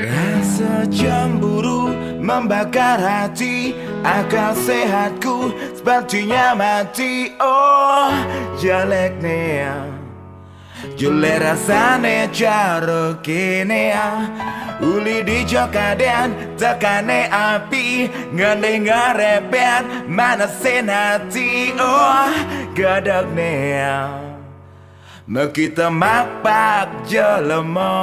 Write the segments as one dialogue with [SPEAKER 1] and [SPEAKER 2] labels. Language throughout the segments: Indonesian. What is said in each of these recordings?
[SPEAKER 1] Rasa cemburu membakar hati, akal sehatku sepertinya mati. Oh, jelek nih, jelek rasane cara kene. Uli di jokaden tekane api, ngene ngarepet manasin hati. Oh, gadak nih, mekita makpak jelema.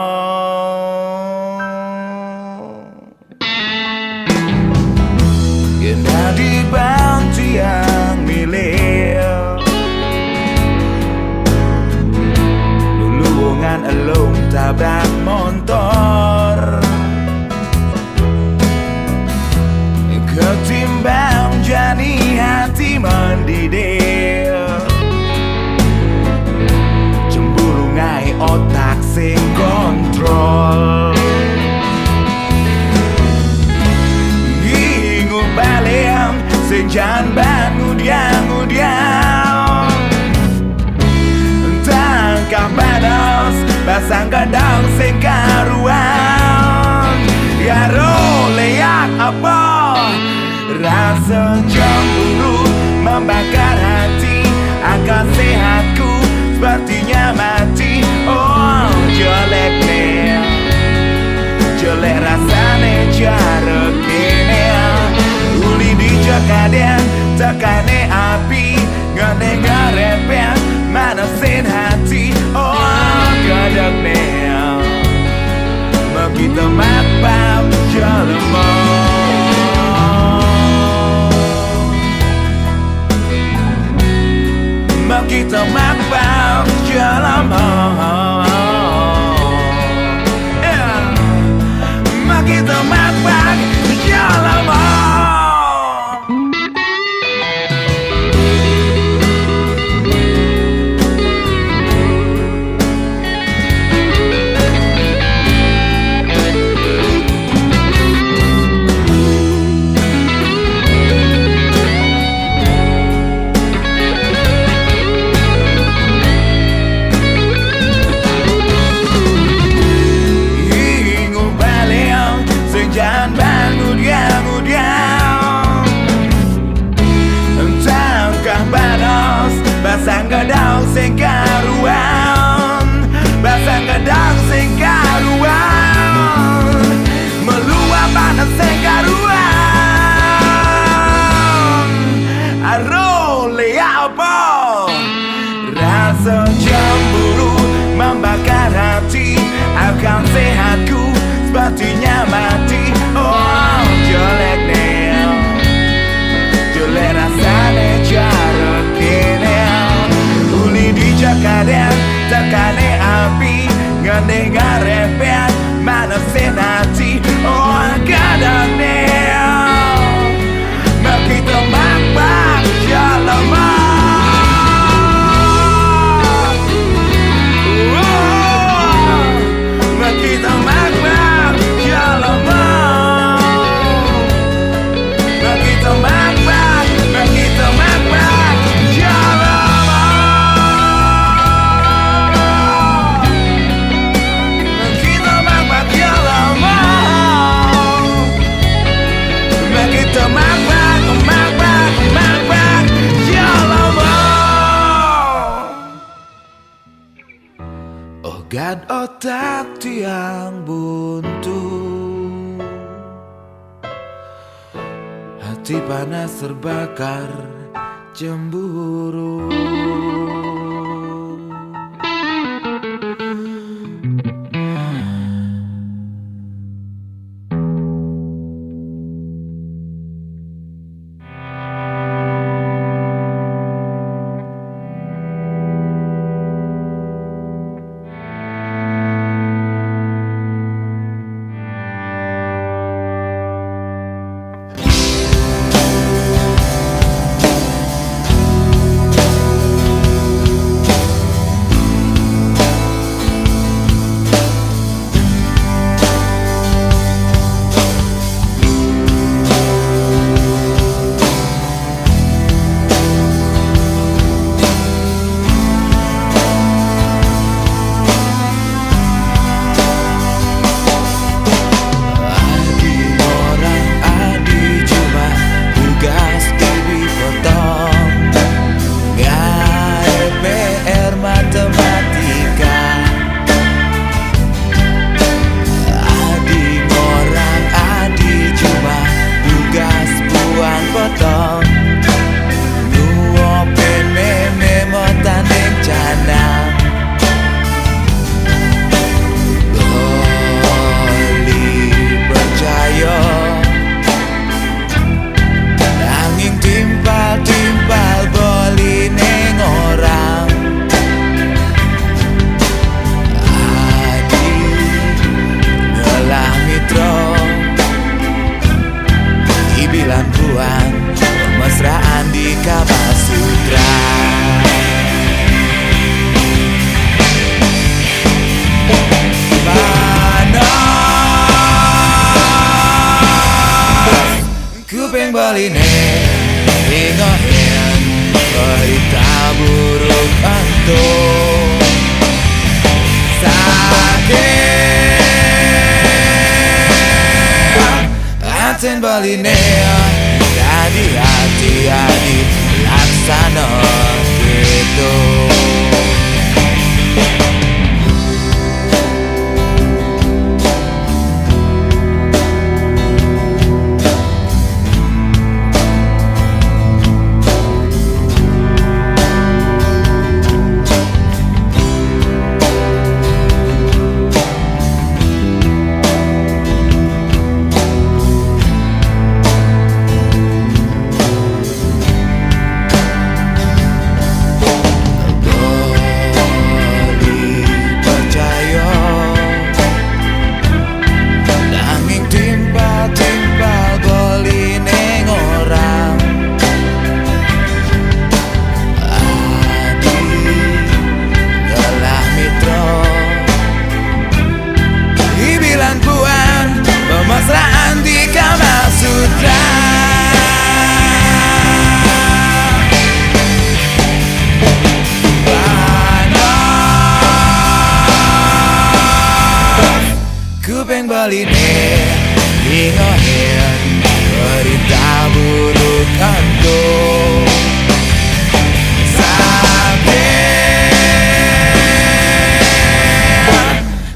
[SPEAKER 1] Kena dibantu yang milih lulungan elung tabrak motor, ketimbang jani hati mendidih, cemburu ngai otak sing kontrol. Baliang senjan bangudiang-udiang, tangkap panas pasang kadang sing karuan. Ya roleak apa rasa cemburu membakar hati, akal sehatku sepertinya mati. Oh, jelek nih, jelek rasane cara kene. Uli di jokaden tekane api, ngene ngarepet manasin hati. Oh, gadak nih, mekita makpak jelema. Mekita makpak jelema. Mekita makpak jelema. Jangan bangun-bangun, tangkah panas basang gedang sing karuan, basang gedang sing karuan, meluap panas sing karuan. Arole apa rasa cemburu membakar hati, akal sehatku sepertinya mati. Oh, jelek nih, jelek rasane cara kene. Uli di jokaden tekane api, ngene ngarepet manasin hati. Oh, gadak nih, mekita makpak jelema. Mekita makpak jelema. Mekita makpak jelema. Mekita makpak jelema. Mekita makpak jelema. Ogat otak tiang buntu, hati panas terbakar cemburu. baline ingohin berita buruk untuk sakit aten baline jadi hati-hati laksana gitu. Mesraan di Kama Sutra panas kuping baline ingohin berita buruk untuk sakit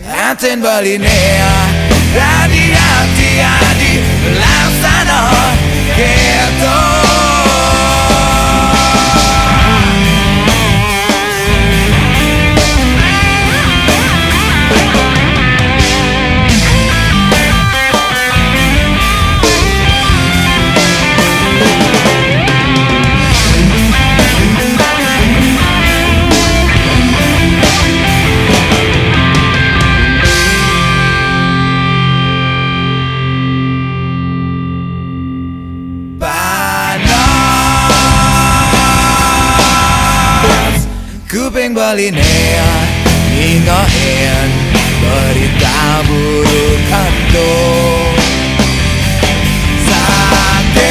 [SPEAKER 1] aten baline jadi hati-hati laksana gitu. Kuping baline ingohin berita buruk untuk sakit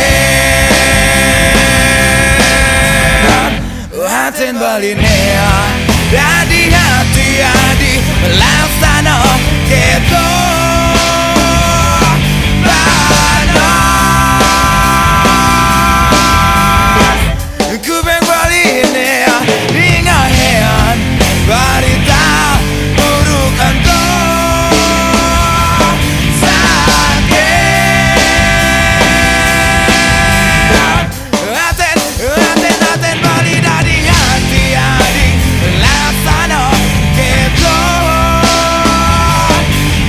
[SPEAKER 1] aten baline jadi hati-hati laksana gitu. Kuping baline berita buruk untuk sakit aten bali dari hati-hati laksana gitu.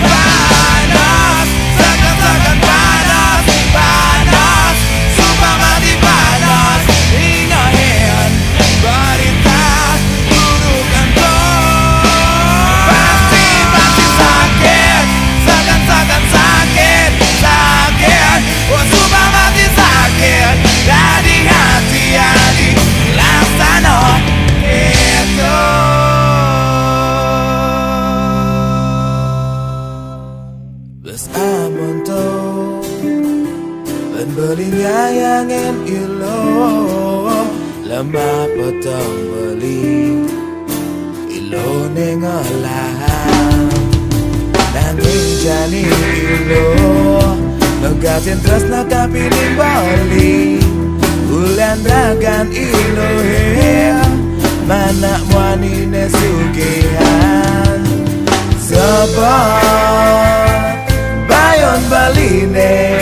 [SPEAKER 1] Panas sangat-sangat panas, panas sumpah mati panas ingohin berita jadi hati-hati laksana gitu. Bes amun to ben belinya yang ilo lemah potong beli ilo nengolahan nanging jani ilo Negatin tresna kapilih bali bulan ragan ilohe mana muanine sugihan sebab bayon baline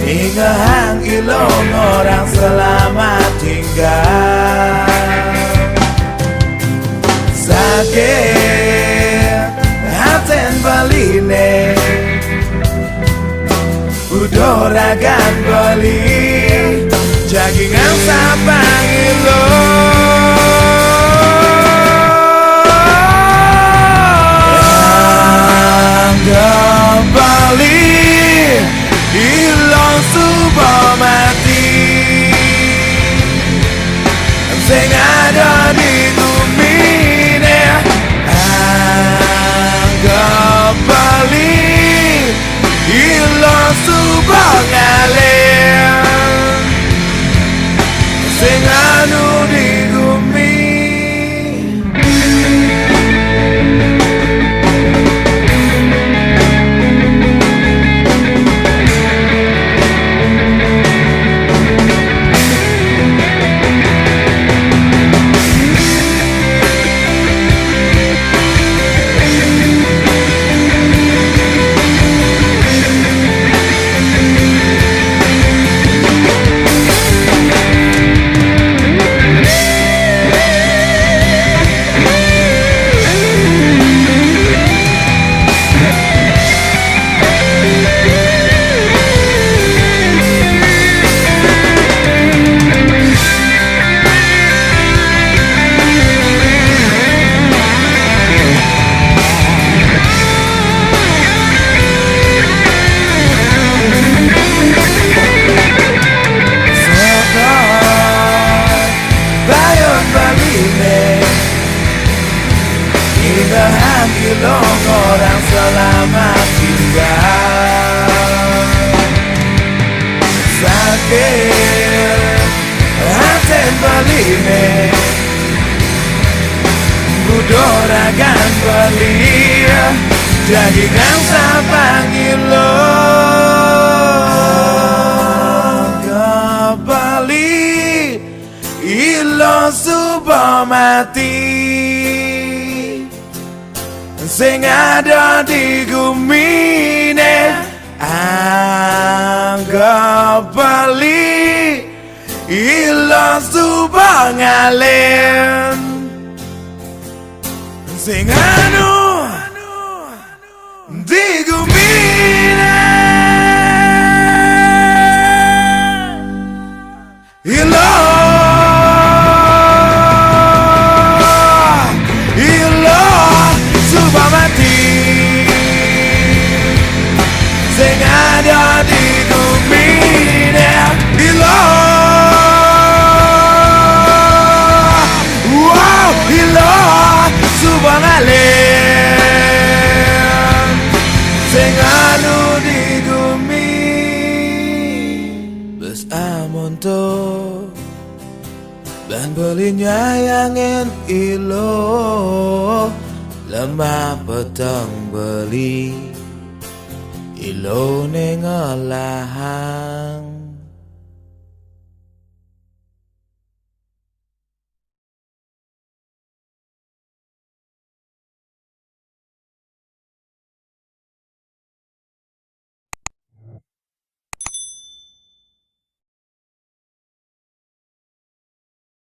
[SPEAKER 1] hingga hang ilong orang selamat tinggal sakit haten baline udoragan bali jagingan sabang ilo anggap bali ilong subah mati sing ada di lumine anggap bali ilong subah ngale Jahikan sapang ilo kembali ilo suba mati sing ada di gumine anggap bali ilo suba ngalen sing anu di gumine ilo sing ada di gumine ilo wow ilo subang alen sing anu di gumi bes amonto dan beli nyayangin ilo lemah petang beli ilo ning olahan